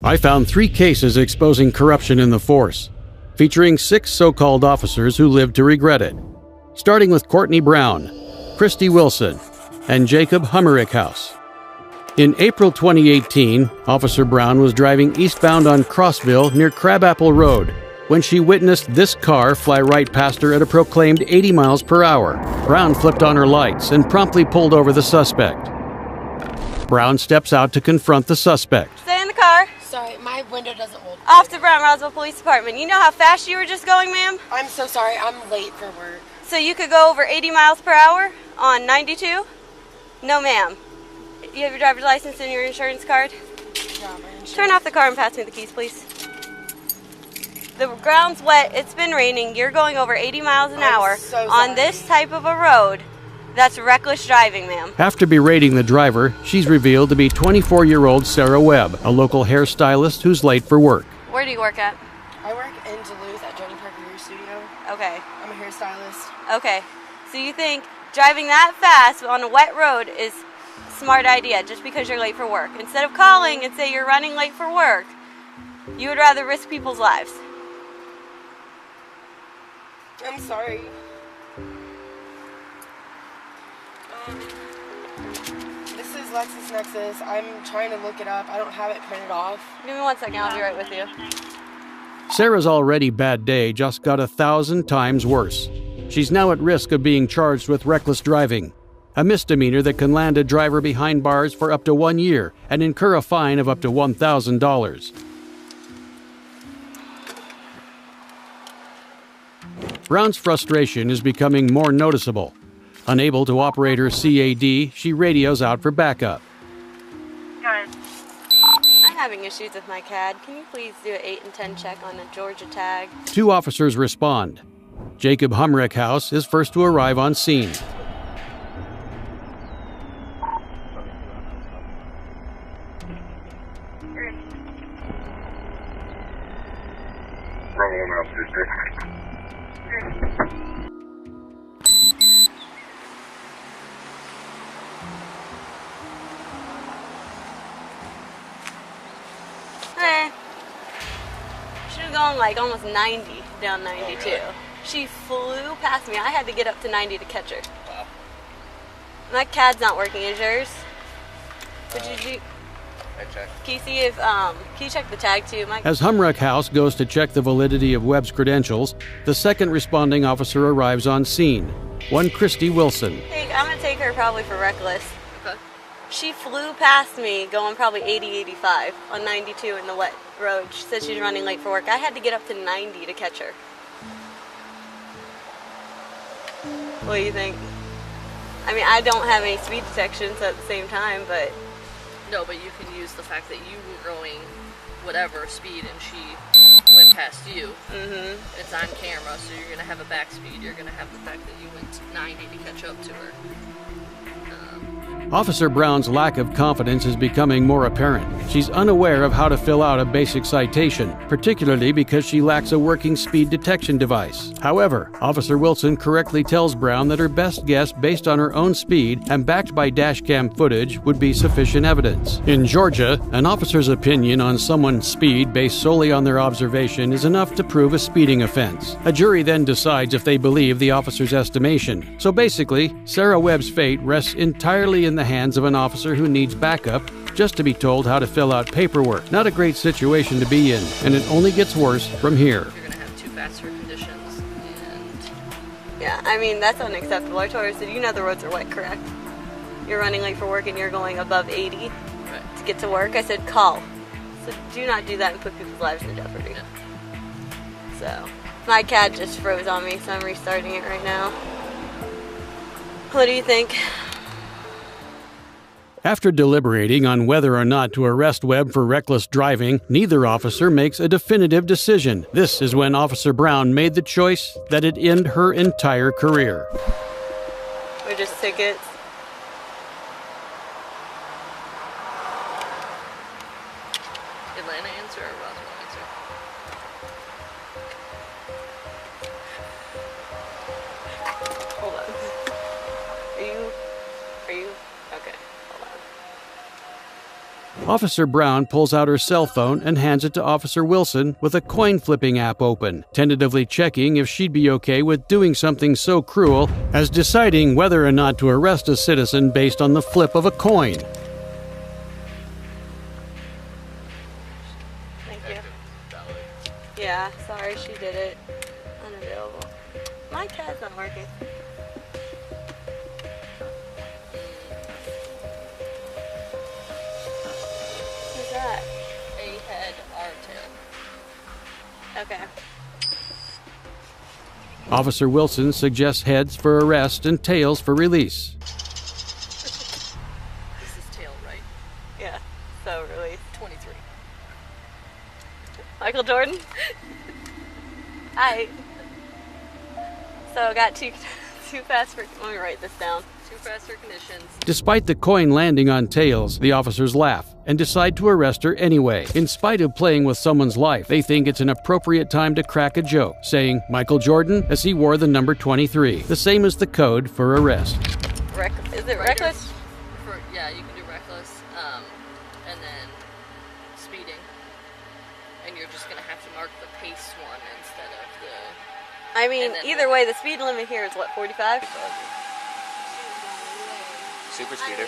I found 3 cases exposing corruption in the force, featuring 6 so-called officers who lived to regret it, starting with Courtney Brown, Christy Wilson, and Jacob Hummerichhouse. In April 2018, Officer Brown was driving eastbound on Crossville near Crabapple Road when she witnessed this car fly right past her at a proclaimed 80 miles per hour. Brown flipped on her lights and promptly pulled over the suspect. Brown steps out to confront the suspect. Stay in the car. Sorry, my window doesn't hold. Off to Brown Roswell Police Department. You know how fast you were just going, ma'am? I'm so sorry, I'm late for work. So you could go over 80 miles per hour on 92? No, ma'am. You have your driver's license and your insurance card? Yeah, my insurance. Turn off the car and pass me the keys, please. The ground's wet. It's been raining. You're going over 80 miles an hour so on this type of a road. That's reckless driving, ma'am. After berating the driver, she's revealed to be 24-year-old Sarah Webb, a local hairstylist who's late for work. Where do you work at? I work in Duluth at Jody Parker Hair Studio. Okay. I'm a hairstylist. Okay. So you think driving that fast on a wet road is a smart idea just because you're late for work? Instead of calling and say you're running late for work, you would rather risk people's lives. I'm sorry. This is LexisNexis. I'm trying to look it up. I don't have it printed off. Give me 1 second. I'll be right with you. Sarah's already bad day just got 1,000 times worse. She's now at risk of being charged with reckless driving, a misdemeanor that can land a driver behind bars for up to 1 year and incur a fine of up to $1,000. Brown's frustration is becoming more noticeable. Unable to operate her CAD, she radios out for backup. I'm having issues with my CAD. Can you please do an 8 and 10 check on a Georgia tag? 2 officers respond. Jacob Hummerichhouse is first to arrive on scene. She was going like almost 90 down 92. She flew past me. I had to get up to 90 to catch her. Wow. My CAD's not working. Is yours? What did you? I checked. Can you see if can you check the tag too? As Hummerichhouse goes to check the validity of Webb's credentials, the second responding officer arrives on scene, one Christy Wilson. Hey, I'm gonna take her probably for reckless. Okay. She flew past me going probably 80, 85 on 92 in the wet road. She said she's running late for work. I had to get up to 90 to catch her. What do you think? I mean, I don't have any speed detection, so at the same time, but... No, but you can use the fact that you were going whatever speed and she went past you. Mm-hmm. It's on camera, so you're going to have a back speed. You're going to have the fact that you went 90 to catch up to her. Officer Brown's lack of confidence is becoming more apparent. She's unaware of how to fill out a basic citation, particularly because she lacks a working speed detection device. However, Officer Wilson correctly tells Brown that her best guess based on her own speed and backed by dashcam footage would be sufficient evidence. In Georgia, an officer's opinion on someone's speed based solely on their observation is enough to prove a speeding offense. A jury then decides if they believe the officer's estimation. So basically, Sarah Webb's fate rests entirely in the hands of an officer who needs backup just to be told how to fill out paperwork. Not a great situation to be in, and it only gets worse from here. You're going to have 2 faster conditions, and... Yeah, I mean, that's unacceptable. I told her, I said, you know the roads are wet, correct? You're running late for work and you're going above 80 Right. to get to work. I said, call. So do not do that and put people's lives in jeopardy. Yeah. So, my CAD just froze on me, so I'm restarting it right now. What do you think? After deliberating on whether or not to arrest Webb for reckless driving, neither officer makes a definitive decision. This is when Officer Brown made the choice that'd end her entire career. We're just tickets. Atlanta answer or Roswell answer? Hold on. Are you? Okay, hold on. Officer Brown pulls out her cell phone and hands it to Officer Wilson with a coin flipping app open, tentatively checking if she'd be okay with doing something so cruel as deciding whether or not to arrest a citizen based on the flip of a coin. Thank you. Yeah, sorry, she did it. Unavailable. My CAD's not working. Who's that? A head, R tail. Okay. Officer Wilson suggests heads for arrest and tails for release. This is tail, right? Yeah. So release. 23. Michael Jordan? Hi. So I got too fast for... Let me write this down. Too fast for conditions. Despite the coin landing on tails, the officers laugh and decide to arrest her anyway. In spite of playing with someone's life, they think it's an appropriate time to crack a joke, saying Michael Jordan as he wore the number 23, the same as the code for arrest. Is it reckless? Yeah, you can do reckless, and then speeding. And you're just going to have to mark the pace one instead of the... I mean, either way, the speed limit here is what, 45? Super speeder.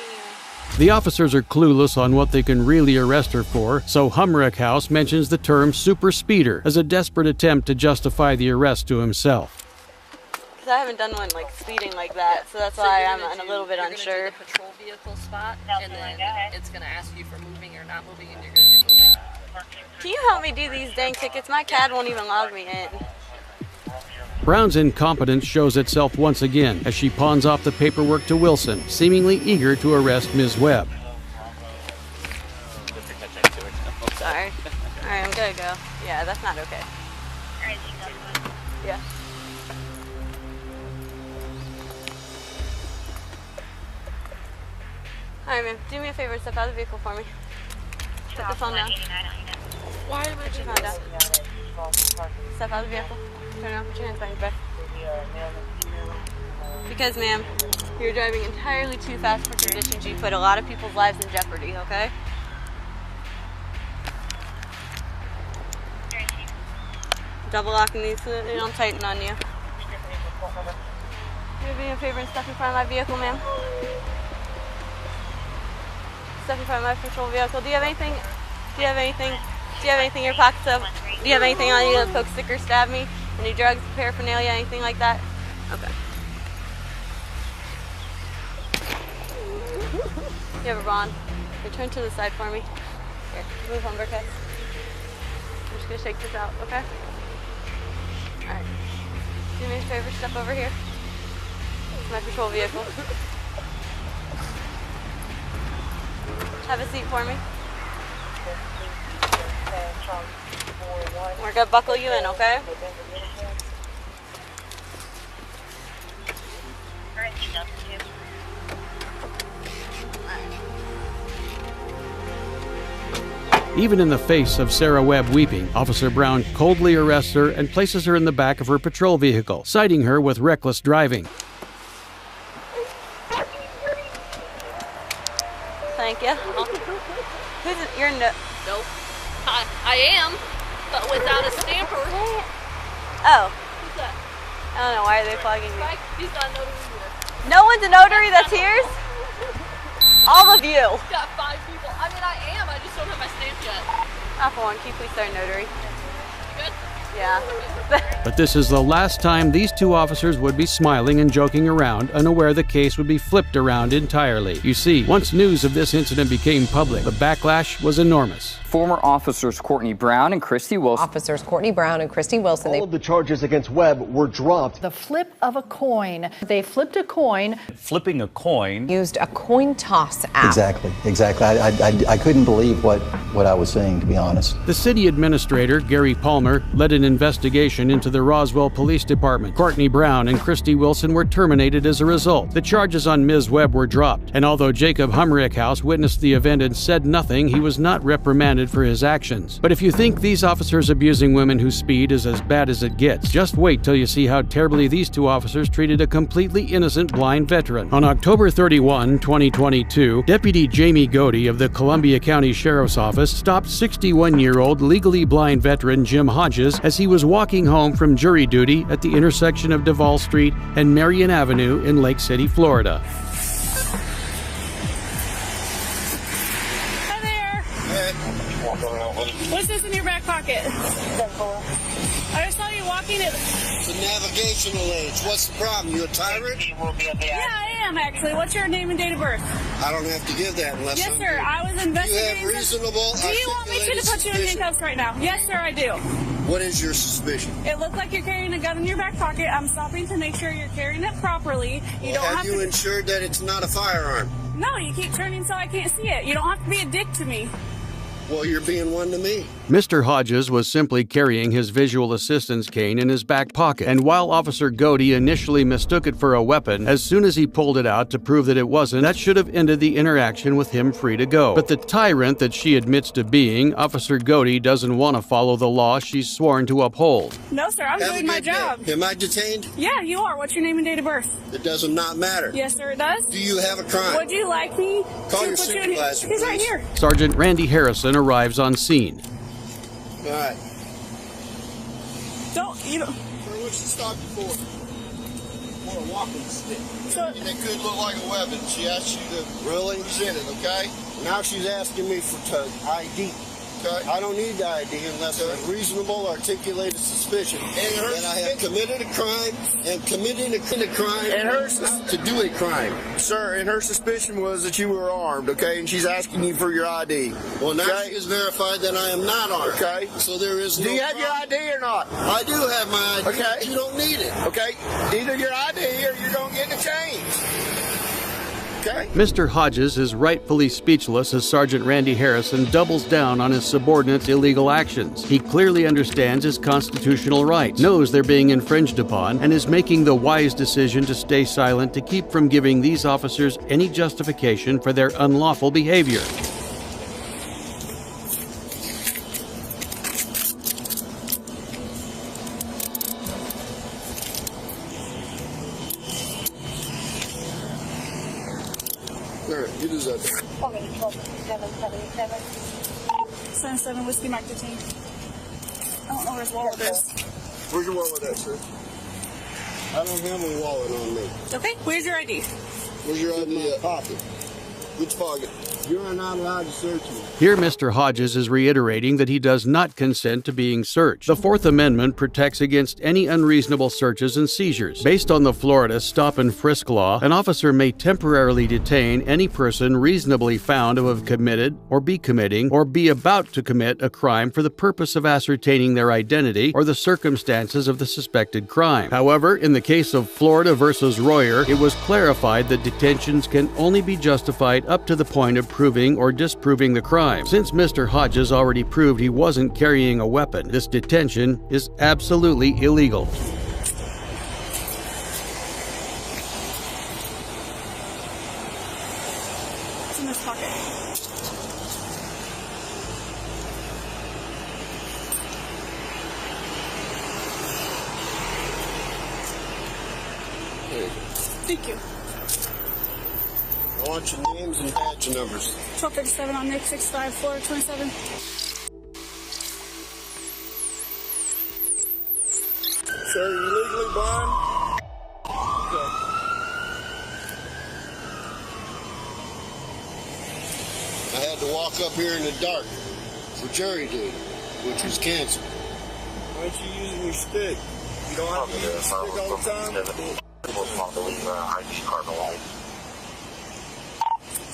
The officers are clueless on what they can really arrest her for, so Humrick House mentions the term super speeder as a desperate attempt to justify the arrest to himself. Because I haven't done one like speeding like that, so that's why I'm a little bit unsure. You're going to do the patrol vehicle spot, and then it's going to ask you for moving or not moving, and you're going to do moving. Can you help me do these dang tickets? My CAD won't even log me in. Brown's incompetence shows itself once again as she pawns off the paperwork to Wilson, seemingly eager to arrest Ms. Webb. Sorry. Alright, I'm gonna go. Yeah, that's not okay. Yeah. Alright, ma'am. Do me a favor and step out of the vehicle for me. Put the phone down. Why am I Put your phone down. Step out of the vehicle. Turn around. Put your hands behind your back. Because, ma'am, you're driving entirely too fast for conditions. You put a lot of people's lives in jeopardy, okay? Double locking these so they don't tighten on you. Can you do me a favor and step in front of my vehicle, ma'am? Step in front of my patrol vehicle. Do you have anything? Do you have anything in your pockets? Do you have anything on you that poke, stick, or stab me? Any drugs, paraphernalia, anything like that? Okay. You have a bond. Here, turn to the side for me. Here, move on, Burkett. I'm just gonna shake this out, okay? Alright. Do me a favor, step over here. It's my patrol vehicle. Have a seat for me. We're gonna buckle you in, okay? Even in the face of Sarah Webb weeping, Officer Brown coldly arrests her and places her in the back of her patrol vehicle, citing her with reckless driving. Thank you. Who's it? You're no. Nope. I am, but without a stamper. Oh. Who's that? I don't know. Why are they plugging me? Mike? He's not a notary either. No one's a notary that's here? All of you. He's got 5 people. I mean, I am. I just don't have my stamp yet. Alpha One, can you please start notary? You good? Yeah. But this is the last time these two officers would be smiling and joking around, unaware the case would be flipped around entirely. You see, once news of this incident became public, the backlash was enormous. Former officers Courtney Brown and Christy Wilson. Officers Courtney Brown and Christy Wilson. All of the charges against Webb were dropped. The flip of a coin. They flipped a coin. Flipping a coin. Used a coin toss app. Exactly. I couldn't believe what I was seeing, to be honest. The city administrator, Gary Palmer, led a an investigation into the Roswell Police Department. Courtney Brown and Christy Wilson were terminated as a result. The charges on Ms. Webb were dropped, and although Jacob Humrickhouse witnessed the event and said nothing, he was not reprimanded for his actions. But if you think these officers abusing women who speed is as bad as it gets, just wait till you see how terribly these two officers treated a completely innocent blind veteran. On October 31, 2022, Deputy Jamie Godey of the Columbia County Sheriff's Office stopped 61-year-old legally blind veteran Jim Hodges as he was walking home from jury duty at the intersection of Duval Street and Marion Avenue in Lake City, Florida. Hi there. What's this in your back pocket? I just saw you walking it. It's a navigational age. What's the problem? You a tyrant? Yeah, I am actually. What's your name and date of birth? I don't have to give that unless Yes, I'm sir. I was investigating. You have reasonable. Do you want me to put you in handcuffs right now? Yes, sir, I do. What is your suspicion? It looks like you're carrying a gun in your back pocket. I'm stopping to make sure you're carrying it properly. You don't have have you to. ensured that it's not a firearm? No, you keep turning so I can't see it. You don't have to be a dick to me. Well, you're being one to me. Mr. Hodges was simply carrying his visual assistance cane in his back pocket, and while Officer Godey initially mistook it for a weapon, as soon as he pulled it out to prove that it wasn't, that should have ended the interaction with him free to go. But the tyrant that she admits to being, Officer Godey doesn't want to follow the law she's sworn to uphold. No, sir, I'm doing my job. Am I detained? Yeah, you are. What's your name and date of birth? It does not matter. Yes, sir, it does. Do you have a crime? Would you like me Call to your put you in? supervisor, He's right please. here. Sergeant Randy Harrison arrives on scene. All right. You don't. What'd she stop you for? For a walking stick. So, It could look like a weapon. She asked you to really present it, okay? Now she's asking me for ID. Okay. I don't need the ID unless there's a reasonable, articulated suspicion that I have committed a crime and committing a crime and to do a crime. Sir, and her suspicion was that you were armed, okay? And she's asking you for your ID. Well, now okay? she has verified that I am not armed. Okay. So there is no Do you have your ID or not? I do have my ID. Okay. But you don't need it. Okay. Either your ID or you're going to get the change. Okay. Mr. Hodges is rightfully speechless as Sergeant Randy Harrison doubles down on his subordinate's illegal actions. He clearly understands his constitutional rights, knows they're being infringed upon, and is making the wise decision to stay silent to keep from giving these officers any justification for their unlawful behavior. You deserve it. 77 Whiskey Mike detained. I don't know where his wallet is. Where's your wallet at, sir? I don't have a wallet on me. Okay, where's your ID? Where's your ID at? Pocket. Which pocket? You are not allowed to search me. Here, Mr. Hodges is reiterating that he does not consent to being searched. The Fourth Amendment protects against any unreasonable searches and seizures. Based on the Florida stop and frisk law, an officer may temporarily detain any person reasonably found to have committed or be committing or be about to commit a crime for the purpose of ascertaining their identity or the circumstances of the suspected crime. However, in the case of Florida versus Royer, it was clarified that detentions can only be justified up to the point of proving or disproving the crime. Since Mr. Hodges already proved he wasn't carrying a weapon, this detention is absolutely illegal. It's in this pocket. Thank you. I want your names and badge numbers. 1257 on Nick 65 Florida 27. Sir, are you legally blind? Okay. I had to walk up here in the dark for jury duty, which was canceled. Why aren't you using your stick? You don't have to use your stick all the time?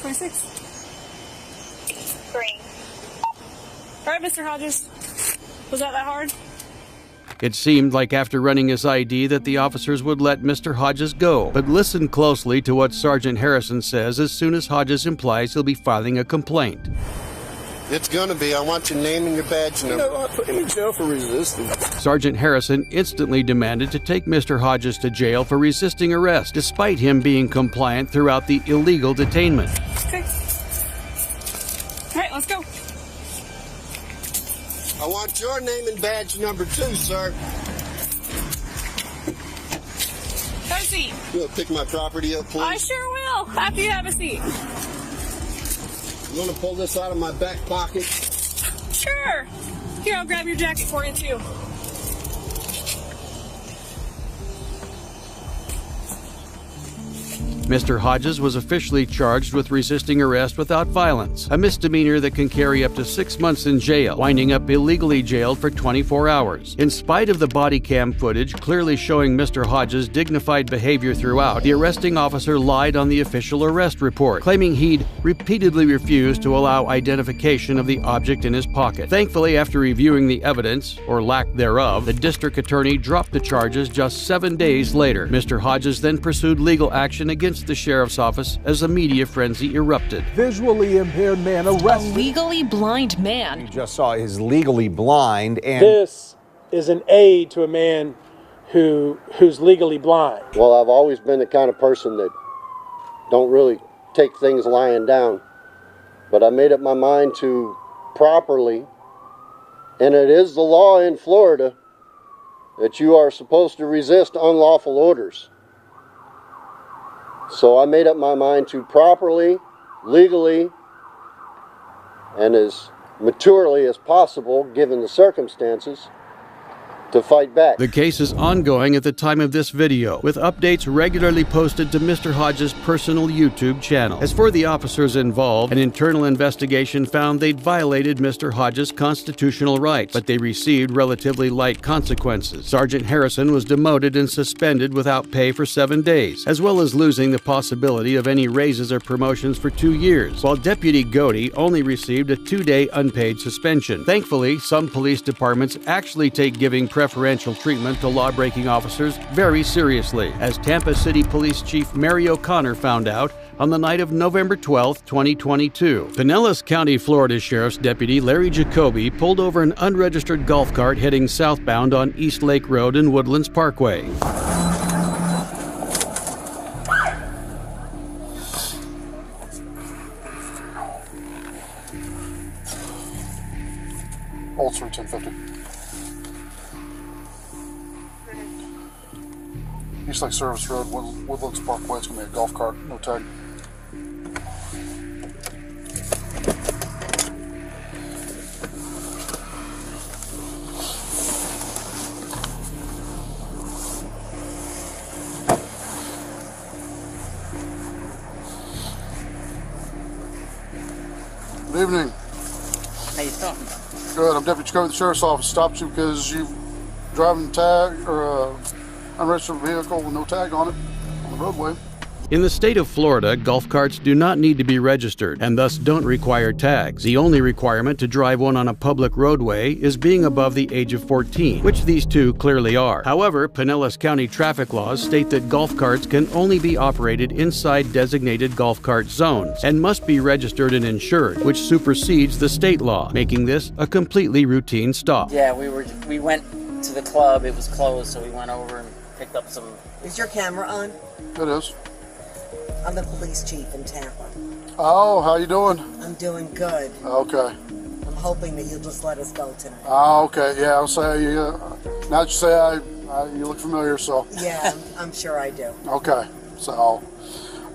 26. Green. All right, Mr. Hodges. Was that hard? It seemed like after running his ID that the officers would let Mr. Hodges go. But listen closely to what Sergeant Harrison says as soon as Hodges implies he'll be filing a complaint. It's gonna be. I want your name and your badge number. You know what? Put him in jail for resisting. Sergeant Harrison instantly demanded to take Mr. Hodges to jail for resisting arrest, despite him being compliant throughout the illegal detainment. Okay. All right, let's go. I want your name and badge number too, sir. Have a seat. You want to pick my property up, please? I sure will, after you have a seat. You want to pull this out of my back pocket? Sure. Here, I'll grab your jacket for you, too. Mr. Hodges was officially charged with resisting arrest without violence, a misdemeanor that can carry up to 6 months in jail, winding up illegally jailed for 24 hours. In spite of the body cam footage clearly showing Mr. Hodges' dignified behavior throughout, the arresting officer lied on the official arrest report, claiming he'd repeatedly refused to allow identification of the object in his pocket. Thankfully, after reviewing the evidence, or lack thereof, the district attorney dropped the charges just 7 days later. Mr. Hodges then pursued legal action against the sheriff's office as a media frenzy erupted. Visually impaired man arrested. A legally blind man. You just saw his legally blind, and this is an aid to a man who's legally blind. Well, I've always been the kind of person that don't really take things lying down, but I made up my mind to properly, and it is the law in Florida that you are supposed to resist unlawful orders. So I made up my mind to properly, legally, and as maturely as possible, given the circumstances, to fight back. The case is ongoing at the time of this video, with updates regularly posted to Mr. Hodges' personal YouTube channel. As for the officers involved, an internal investigation found they'd violated Mr. Hodges' constitutional rights, but they received relatively light consequences. Sergeant Harrison was demoted and suspended without pay for 7 days, as well as losing the possibility of any raises or promotions for 2 years, while Deputy Godey only received a 2-day unpaid suspension. Thankfully, some police departments actually take giving preferential treatment to law-breaking officers very seriously, as Tampa City Police Chief Mary O'Connor found out on the night of November 12, 2022. Pinellas County, Florida Sheriff's Deputy Larry Jacoby pulled over an unregistered golf cart heading southbound on East Lake Road and Woodlands Parkway. Old Street 1050. East Lake Service Road, Woodlands Parkway. It's going to be a golf cart, no tag. Good evening. How you doing? Good. I'm Deputy Jacoby, the Sheriff's Office. Stopped you because you've driving tag or unregistered vehicle with no tag on it on the roadway. In the state of Florida, golf carts do not need to be registered and thus don't require tags. The only requirement to drive one on a public roadway is being above the age of 14, which these two clearly are. However, Pinellas County traffic laws state that golf carts can only be operated inside designated golf cart zones and must be registered and insured, which supersedes the state law, making this a completely routine stop. Yeah, we went to the club. It was closed, so we went over and picked up some. Is your camera on? It is. I'm the police chief in Tampa. Oh, how you doing? I'm doing good. Okay. I'm hoping that you'll just let us go tonight. Oh, okay. Yeah, I'll say now that you say you look familiar, so. Yeah, I'm sure I do. Okay, so.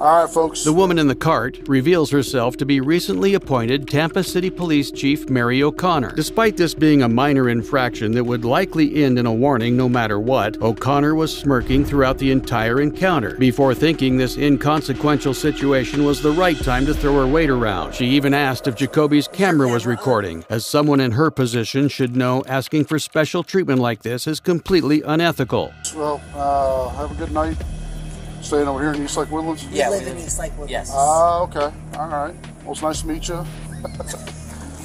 All right, folks. The woman in the cart reveals herself to be recently appointed Tampa City Police Chief Mary O'Connor. Despite this being a minor infraction that would likely end in a warning no matter what, O'Connor was smirking throughout the entire encounter before thinking this inconsequential situation was the right time to throw her weight around. She even asked if Jacoby's camera was recording, as someone in her position should know asking for special treatment like this is completely unethical. Well, have a good night. Staying over here in East Lake Woodlands? Yeah, we live in East Lake Woodlands. Yes. Okay. All right. Well, it's nice to meet you.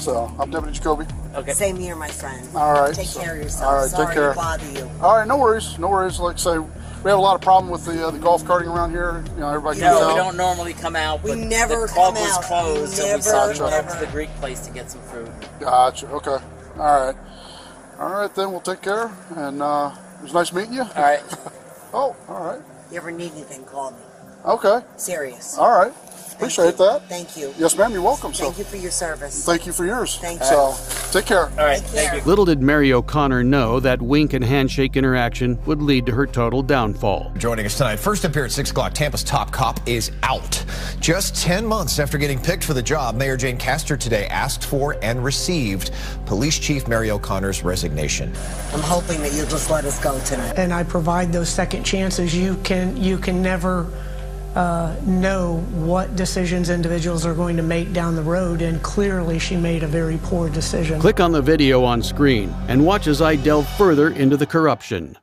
So, I'm Deputy Jacoby. Okay. Same here, my friend. All right. Take care of yourself. All right, Sorry take care. to bother you. All right, no worries. No worries. Like I say, We have a lot of problem with the golf carting around here. You know, everybody comes No, out. we don't normally come out. We But never the club come was out. closed, so we Never, saw we went never. up to the Greek place to get some food. Gotcha. Okay. All right. All right, then we'll take care. And it was nice meeting you. All right. Oh, all right. You ever need anything, call me. Okay. Serious. All right. Appreciate that. Thank you. Yes, ma'am. You're welcome. Thank you for your service. Thank you for yours. Thank you. So, take care. All right. Thank you. Little did Mary O'Connor know that wink and handshake interaction would lead to her total downfall. Joining us tonight, first up here at 6 o'clock, Tampa's top cop is out. Just 10 months after getting picked for the job, Mayor Jane Castor today asked for and received Police Chief Mary O'Connor's resignation. I'm hoping that you'll just let us go tonight. And I provide those second chances. You can never know what decisions individuals are going to make down the road, and clearly she made a very poor decision. Click on the video on screen and watch as I delve further into the corruption.